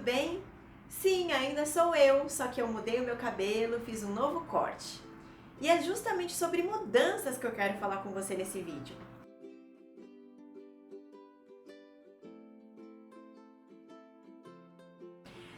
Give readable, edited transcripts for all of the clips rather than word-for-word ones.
bem? Sim, ainda sou eu, só que eu mudei o meu cabelo, fiz um novo corte. E é justamente sobre mudanças que eu quero falar com você nesse vídeo.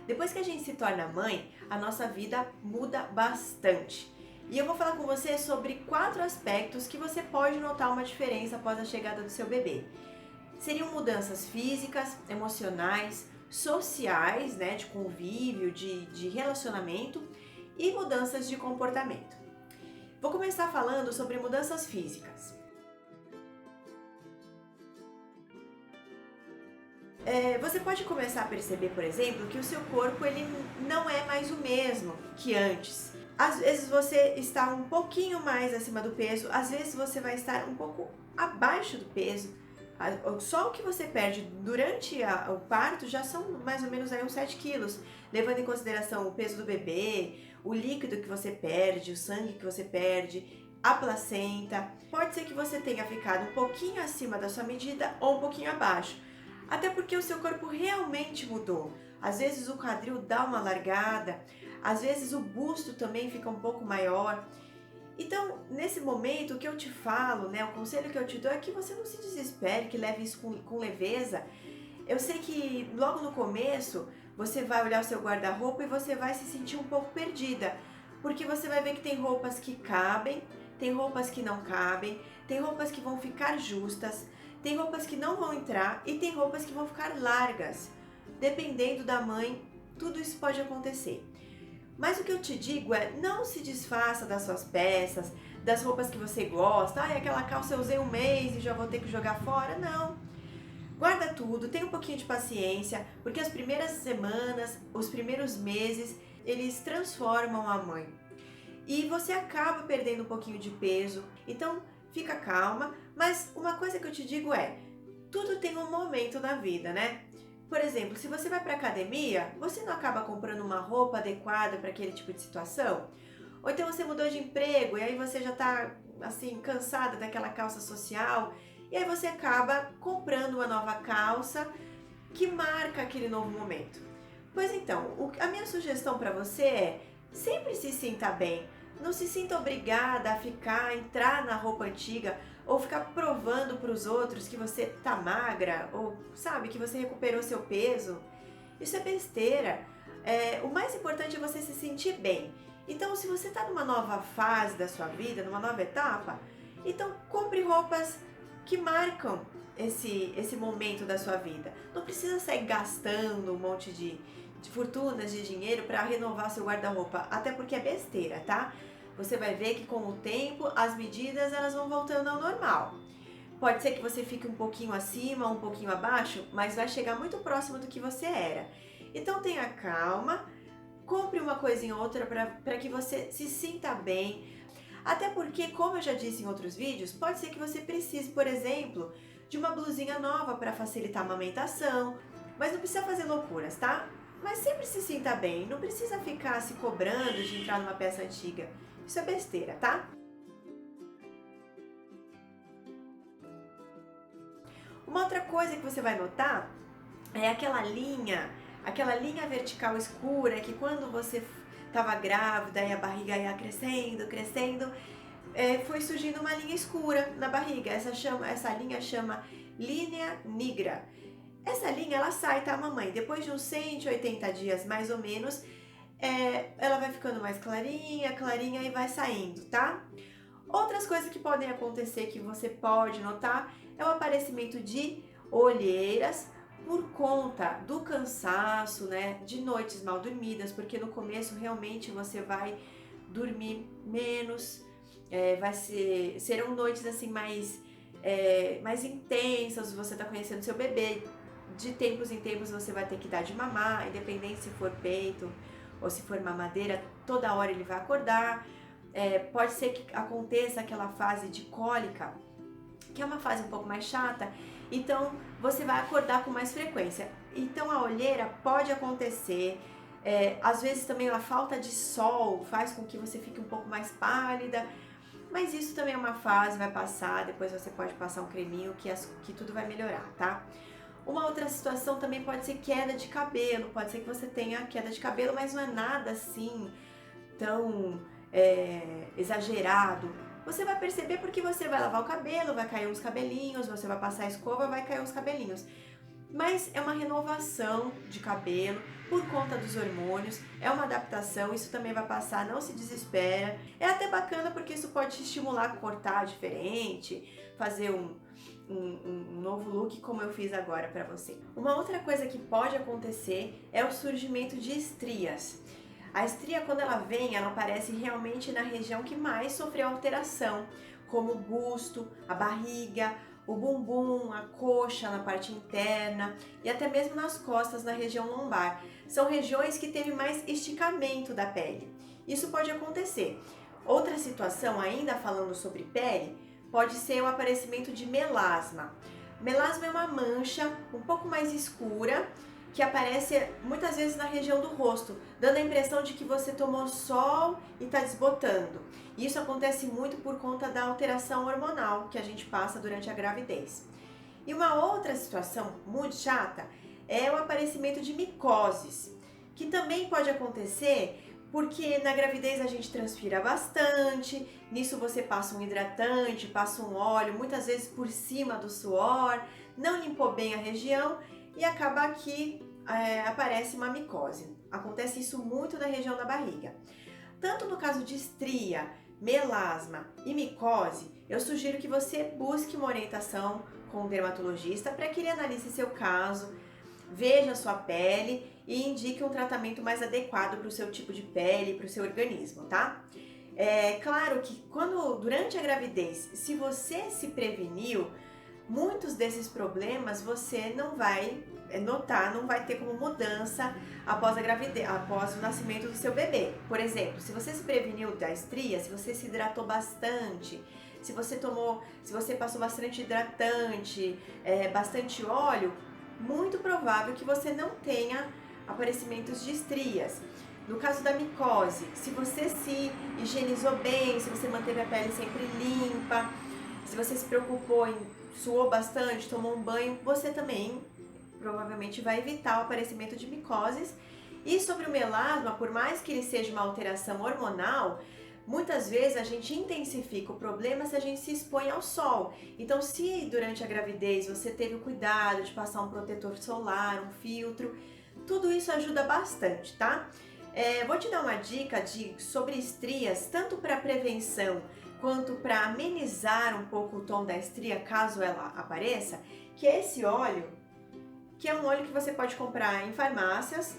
Depois que a gente se torna mãe, a nossa vida muda bastante. E eu vou falar com você sobre 4 aspectos que você pode notar uma diferença após a chegada do seu bebê. Seriam mudanças físicas, emocionais, sociais, né, de convívio, de relacionamento e mudanças de comportamento. Vou começar falando sobre mudanças físicas. Você pode começar a perceber, por exemplo, que o seu corpo ele não é mais o mesmo que antes. Às vezes você está um pouquinho mais acima do peso, às vezes você vai estar um pouco abaixo do peso. Só o que você perde durante o parto já são mais ou menos aí uns 7 quilos, levando em consideração o peso do bebê, o líquido que você perde, o sangue que você perde, a placenta. Pode ser que você tenha ficado um pouquinho acima da sua medida ou um pouquinho abaixo. Até porque o seu corpo realmente mudou. Às vezes o quadril dá uma largada, às vezes o busto também fica um pouco maior. Então, nesse momento, o que eu te falo, né, o conselho que eu te dou é que você não se desespere, que leve isso com leveza. Eu sei que logo no começo você vai olhar o seu guarda-roupa e você vai se sentir um pouco perdida, porque você vai ver que tem roupas que cabem, tem roupas que não cabem, tem roupas que vão ficar justas, tem roupas que não vão entrar e tem roupas que vão ficar largas. Dependendo da mãe, tudo isso pode acontecer. Mas o que eu te digo é, não se desfaça das suas peças, das roupas que você gosta. Ai, aquela calça eu usei um mês e já vou ter que jogar fora. Não. Guarda tudo, tenha um pouquinho de paciência, porque as primeiras semanas, os primeiros meses, eles transformam a mãe. E você acaba perdendo um pouquinho de peso. Então, fica calma. Mas uma coisa que eu te digo é, tudo tem um momento na vida, né? Por exemplo, se você vai para academia, você não acaba comprando uma roupa adequada para aquele tipo de situação? Ou então você mudou de emprego e aí você já está assim cansada daquela calça social e aí você acaba comprando uma nova calça que marca aquele novo momento. Pois então, a minha sugestão para você é sempre se sinta bem. Não se sinta obrigada a entrar na roupa antiga ou ficar provando para os outros que você tá magra ou sabe que você recuperou seu peso. Isso é besteira. O mais importante é você se sentir bem. Então, se você está numa nova fase da sua vida, numa nova etapa, então compre roupas que marcam esse momento da sua vida. Não precisa sair gastando um monte de fortunas de dinheiro para renovar seu guarda-roupa, até porque é besteira, tá? Você vai ver que com o tempo as medidas elas vão voltando ao normal. Pode ser que você fique um pouquinho acima, um pouquinho abaixo, mas vai chegar muito próximo do que você era. Então tenha calma, compre uma coisa em outra para que você se sinta bem. Até porque, como eu já disse em outros vídeos, pode ser que você precise, por exemplo, de uma blusinha nova para facilitar a amamentação. Mas não precisa fazer loucuras, tá? Mas sempre se sinta bem, não precisa ficar se cobrando de entrar numa peça antiga. Isso é besteira, tá? Uma outra coisa que você vai notar é aquela linha vertical escura que quando você estava grávida e a barriga ia crescendo, crescendo, foi surgindo uma linha escura na barriga. Essa linha chama linea nigra. Essa linha ela sai, tá, mamãe? Depois de uns 180 dias mais ou menos, ela vai ficando mais clarinha, clarinha e vai saindo, tá? Outras coisas que podem acontecer que você pode notar é o aparecimento de olheiras por conta do cansaço, né? De noites mal dormidas, porque no começo realmente você vai dormir menos, serão noites assim mais intensas, você tá conhecendo seu bebê, de tempos em tempos você vai ter que dar de mamar, independente se for peito ou se for mamadeira, toda hora ele vai acordar. Pode ser que aconteça aquela fase de cólica, que é uma fase um pouco mais chata, então você vai acordar com mais frequência. Então a olheira pode acontecer, às vezes também a falta de sol faz com que você fique um pouco mais pálida, mas isso também é uma fase, vai passar, depois você pode passar um creminho que tudo vai melhorar, tá? Uma outra situação também pode ser queda de cabelo, pode ser que você tenha queda de cabelo, mas não é nada assim tão exagerado. Você vai perceber porque você vai lavar o cabelo, vai cair uns cabelinhos, você vai passar a escova, vai cair uns cabelinhos. Mas é uma renovação de cabelo por conta dos hormônios, é uma adaptação, isso também vai passar, não se desespera. É até bacana porque isso pode te estimular a cortar diferente, fazer um novo look como eu fiz agora para você. Uma outra coisa que pode acontecer é o surgimento de estrias. A estria, quando ela vem, ela aparece realmente na região que mais sofreu alteração, como o busto, a barriga, o bumbum, a coxa na parte interna e até mesmo nas costas, na região lombar. São regiões que teve mais esticamento da pele. Isso pode acontecer. Outra situação, ainda falando sobre pele, pode ser o aparecimento de melasma. Melasma é uma mancha um pouco mais escura que aparece muitas vezes na região do rosto, dando a impressão de que você tomou sol e está desbotando. Isso acontece muito por conta da alteração hormonal que a gente passa durante a gravidez. E uma outra situação muito chata é o aparecimento de micoses, que também pode acontecer porque na gravidez a gente transpira bastante, nisso você passa um hidratante, passa um óleo, muitas vezes por cima do suor, não limpou bem a região e acaba que aparece uma micose. Acontece isso muito na região da barriga. Tanto no caso de estria, melasma e micose, eu sugiro que você busque uma orientação com um dermatologista para que ele analise seu caso, veja a sua pele e indique um tratamento mais adequado para o seu tipo de pele, para o seu organismo, tá? É claro que durante a gravidez, se você se preveniu, muitos desses problemas você não vai notar, não vai ter como mudança após a gravidez, após o nascimento do seu bebê. Por exemplo, se você se preveniu da estria, se você se hidratou bastante, se você passou bastante hidratante, bastante óleo, muito provável que você não tenha aparecimentos de estrias. No caso da micose, se você se higienizou bem, se você manteve a pele sempre limpa, se você se preocupou suou bastante, tomou um banho, você também provavelmente vai evitar o aparecimento de micoses. E sobre o melasma, por mais que ele seja uma alteração hormonal, muitas vezes a gente intensifica o problema se a gente se expõe ao sol. Então, se durante a gravidez você teve o cuidado de passar um protetor solar, um filtro, tudo isso ajuda bastante, tá? Vou te dar uma dica sobre estrias, tanto para prevenção quanto para amenizar um pouco o tom da estria, caso ela apareça, que é esse óleo, que é um óleo que você pode comprar em farmácias.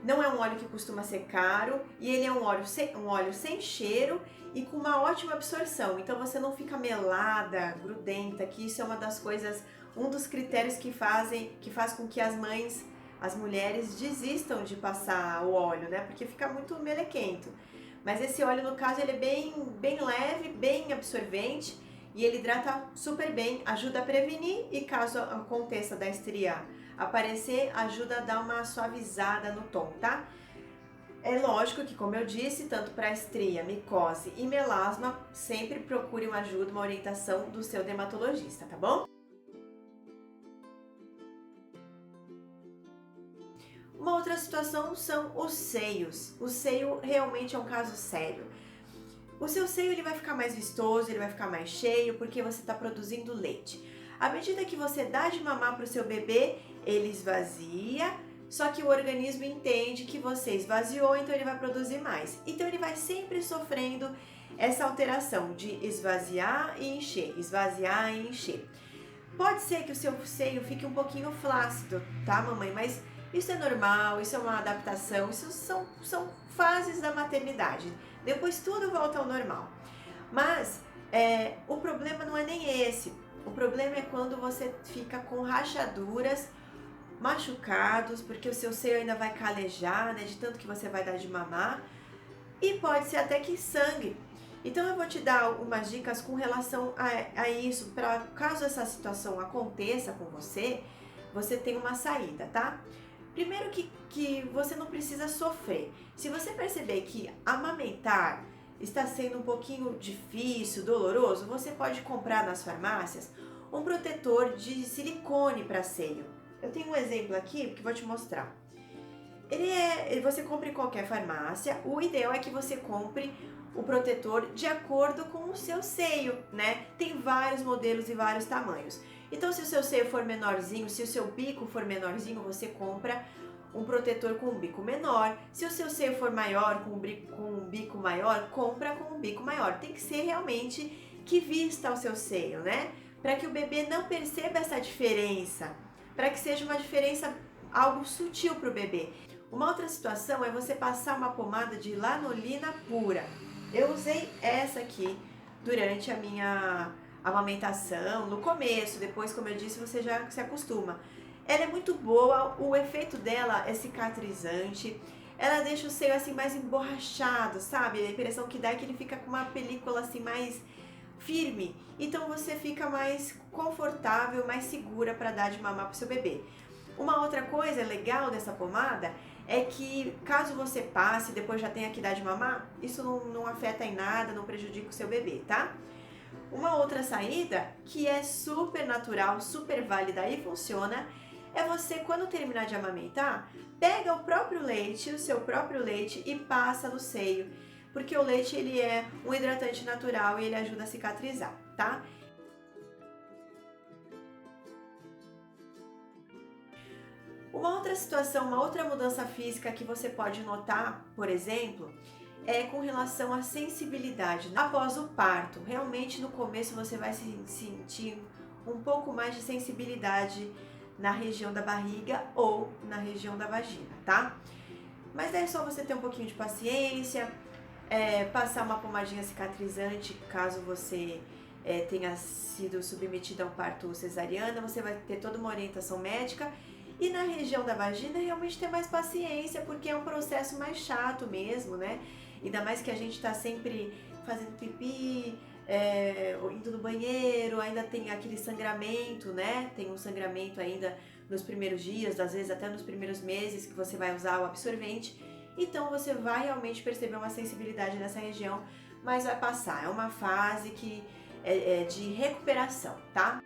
Não é um óleo que costuma ser caro e ele é um óleo sem cheiro e com uma ótima absorção. Então você não fica melada, grudenta, que isso é uma das coisas, um dos critérios que faz com que as mulheres desistam de passar o óleo, né? Porque fica muito melequento. Mas esse óleo, no caso, ele é bem leve, bem absorvente e ele hidrata super bem, ajuda a prevenir e caso aconteça da estria aparecer, ajuda a dar uma suavizada no tom, tá? É lógico que, como eu disse, tanto para estria, micose e melasma, sempre procure uma ajuda, uma orientação do seu dermatologista, tá bom? Uma outra situação são os seios. O seio realmente é um caso sério. O seu seio ele vai ficar mais vistoso, ele vai ficar mais cheio porque você está produzindo leite. À medida que você dá de mamar para o seu bebê, ele esvazia, só que o organismo entende que você esvaziou, então ele vai produzir mais. Então ele vai sempre sofrendo essa alteração de esvaziar e encher, esvaziar e encher. Pode ser que o seu seio fique um pouquinho flácido, tá, mamãe? Mas isso é normal, isso é uma adaptação, isso são fases da maternidade. Depois tudo volta ao normal. Mas o problema não é nem esse. O problema é quando você fica com rachaduras, machucados, porque o seu seio ainda vai calejar, né, de tanto que você vai dar de mamar. E pode ser até que sangue. Então eu vou te dar umas dicas com relação a isso, para caso essa situação aconteça com você, você tem uma saída, tá? Primeiro que você não precisa sofrer. Se você perceber que amamentar está sendo um pouquinho difícil, doloroso, você pode comprar nas farmácias um protetor de silicone para seio. Eu tenho um exemplo aqui que vou te mostrar. Você compra em qualquer farmácia, o ideal é que você compre o protetor de acordo com o seu seio, né? Tem vários modelos e vários tamanhos. Então, se o seu seio for menorzinho, se o seu bico for menorzinho, você compra um protetor com um bico menor. Se o seu seio for maior, com um bico maior, compra com um bico maior. Tem que ser realmente que vista ao seu seio, né? Para que o bebê não perceba essa diferença, para que seja uma diferença algo sutil para o bebê. Uma outra situação é você passar uma pomada de lanolina pura. Eu usei essa aqui durante a minha amamentação, no começo, depois, como eu disse, você já se acostuma. Ela é muito boa, o efeito dela é cicatrizante, ela deixa o seio assim mais emborrachado, sabe? A impressão que dá é que ele fica com uma película assim mais firme, então você fica mais confortável, mais segura para dar de mamar para o seu bebê. Uma outra coisa legal dessa pomada é que caso você passe e depois já tenha que dar de mamar, isso não afeta em nada, não prejudica o seu bebê, tá? Uma outra saída que é super natural, super válida e funciona é você, quando terminar de amamentar, pega o próprio leite, o seu próprio leite e passa no seio, porque o leite ele é um hidratante natural e ele ajuda a cicatrizar, tá? Uma outra situação, uma outra mudança física que você pode notar, por exemplo, é com relação à sensibilidade após o parto. Realmente no começo você vai sentir um pouco mais de sensibilidade na região da barriga ou na região da vagina, tá? Mas é só você ter um pouquinho de paciência, passar uma pomadinha cicatrizante caso você tenha sido submetida a um parto cesariana, você vai ter toda uma orientação médica. E na região da vagina, realmente ter mais paciência, porque é um processo mais chato mesmo, né? Ainda mais que a gente tá sempre fazendo pipi, indo no banheiro, ainda tem aquele sangramento, né? Tem um sangramento ainda nos primeiros dias, às vezes até nos primeiros meses que você vai usar o absorvente. Então você vai realmente perceber uma sensibilidade nessa região, mas vai passar. É uma fase que é de recuperação, tá?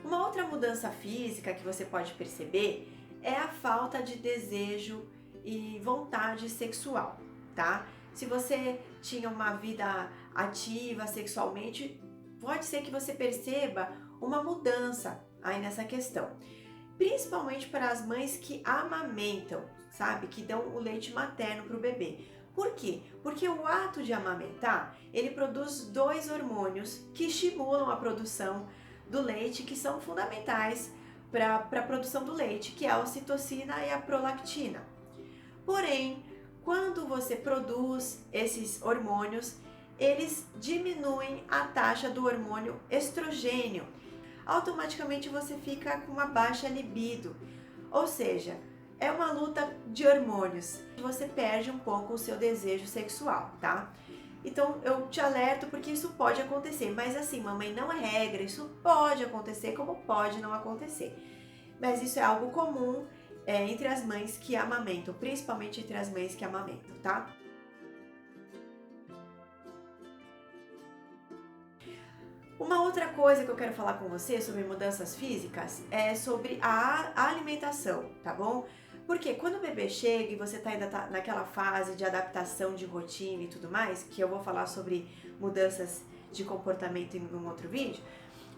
Uma outra mudança física que você pode perceber é a falta de desejo e vontade sexual, tá? Se você tinha uma vida ativa sexualmente, pode ser que você perceba uma mudança aí nessa questão. Principalmente para as mães que amamentam, sabe? Que dão o leite materno para o bebê. Por quê? Porque o ato de amamentar, ele produz dois hormônios que estimulam a produção do leite, que são fundamentais para a produção do leite, que é a ocitocina e a prolactina. Porém, quando você produz esses hormônios, eles diminuem a taxa do hormônio estrogênio. Automaticamente você fica com uma baixa libido, ou seja, é uma luta de hormônios. Você perde um pouco o seu desejo sexual, tá? Então eu te alerto porque isso pode acontecer, mas assim, mamãe, não é regra, isso pode acontecer como pode não acontecer. Mas isso é algo comum entre as mães que amamentam, principalmente entre as mães que amamentam, tá? Uma outra coisa que eu quero falar com você sobre mudanças físicas é sobre a alimentação, tá bom? Porque quando o bebê chega e você ainda tá naquela fase de adaptação de rotina e tudo mais, que eu vou falar sobre mudanças de comportamento em um outro vídeo,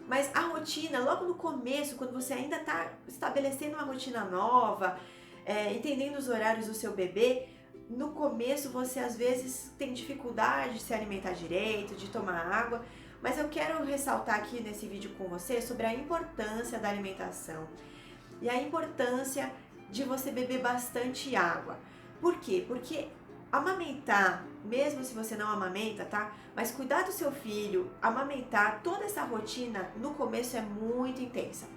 mas a rotina, logo no começo, quando você ainda está estabelecendo uma rotina nova, entendendo os horários do seu bebê, no começo você às vezes tem dificuldade de se alimentar direito, de tomar água, mas eu quero ressaltar aqui nesse vídeo com você sobre a importância da alimentação e a importância de você beber bastante água. Por quê? Porque amamentar, mesmo se você não amamenta, tá? Mas cuidar do seu filho, amamentar, toda essa rotina no começo é muito intensa.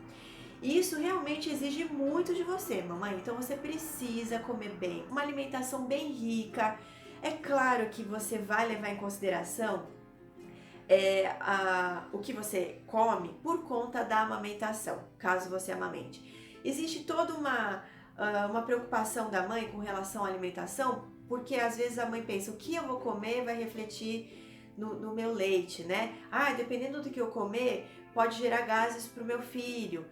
E isso realmente exige muito de você, mamãe. Então você precisa comer bem, uma alimentação bem rica. É claro que você vai levar em consideração o que você come por conta da amamentação, caso você amamente. Existe toda uma preocupação da mãe com relação à alimentação, porque às vezes a mãe pensa, o que eu vou comer vai refletir no meu leite, né? Ah, dependendo do que eu comer, pode gerar gases para o meu filho.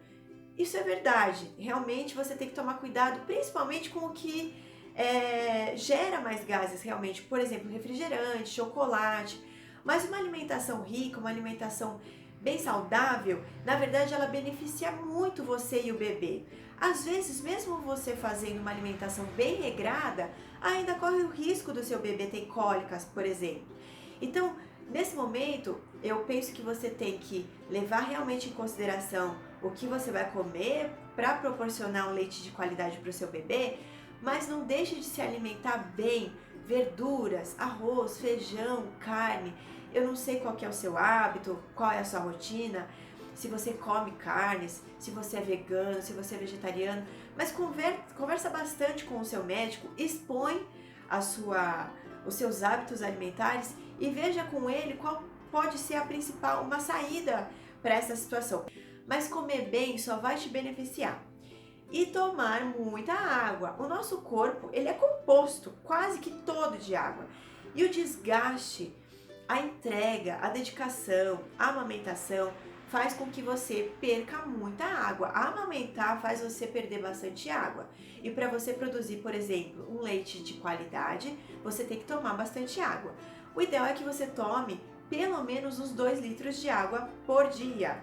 Isso é verdade. Realmente você tem que tomar cuidado, principalmente com o que gera mais gases realmente. Por exemplo, refrigerante, chocolate. Mas uma alimentação rica, uma alimentação bem saudável, na verdade ela beneficia muito você e o bebê. Às vezes, mesmo você fazendo uma alimentação bem regrada, ainda corre o risco do seu bebê ter cólicas, por exemplo. Então, nesse momento, eu penso que você tem que levar realmente em consideração o que você vai comer para proporcionar um leite de qualidade para o seu bebê, mas não deixe de se alimentar bem, verduras, arroz, feijão, carne. Eu não sei qual que é o seu hábito, qual é a sua rotina, se você come carnes, se você é vegano, se você é vegetariano, mas conversa bastante com o seu médico, expõe os seus hábitos alimentares e veja com ele qual pode ser a principal, uma saída para essa situação. Mas comer bem só vai te beneficiar. E tomar muita água. O nosso corpo, ele é composto quase que todo de água. E o desgaste, a entrega, a dedicação, a amamentação faz com que você perca muita água. A amamentar faz você perder bastante água. E para você produzir, por exemplo, um leite de qualidade, você tem que tomar bastante água. O ideal é que você tome pelo menos uns 2 litros de água por dia.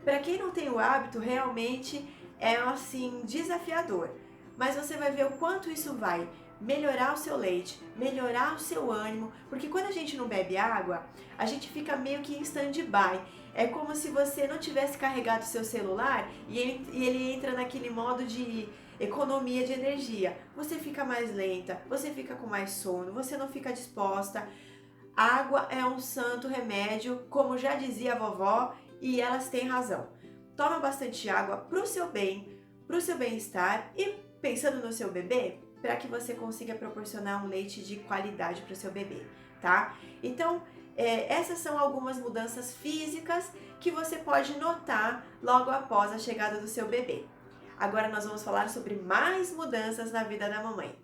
Para quem não tem o hábito, realmente é assim desafiador. Mas você vai ver o quanto isso vai melhorar o seu leite, melhorar o seu ânimo, porque quando a gente não bebe água, a gente fica meio que em stand-by. É como se você não tivesse carregado o seu celular e ele entra naquele modo de economia de energia. Você fica mais lenta, você fica com mais sono, você não fica disposta. Água é um santo remédio, como já dizia a vovó, e elas têm razão. Toma bastante água pro seu bem, pro seu bem-estar e pensando no seu bebê, para que você consiga proporcionar um leite de qualidade para o seu bebê, tá? Então, essas são algumas mudanças físicas que você pode notar logo após a chegada do seu bebê. Agora nós vamos falar sobre mais mudanças na vida da mamãe.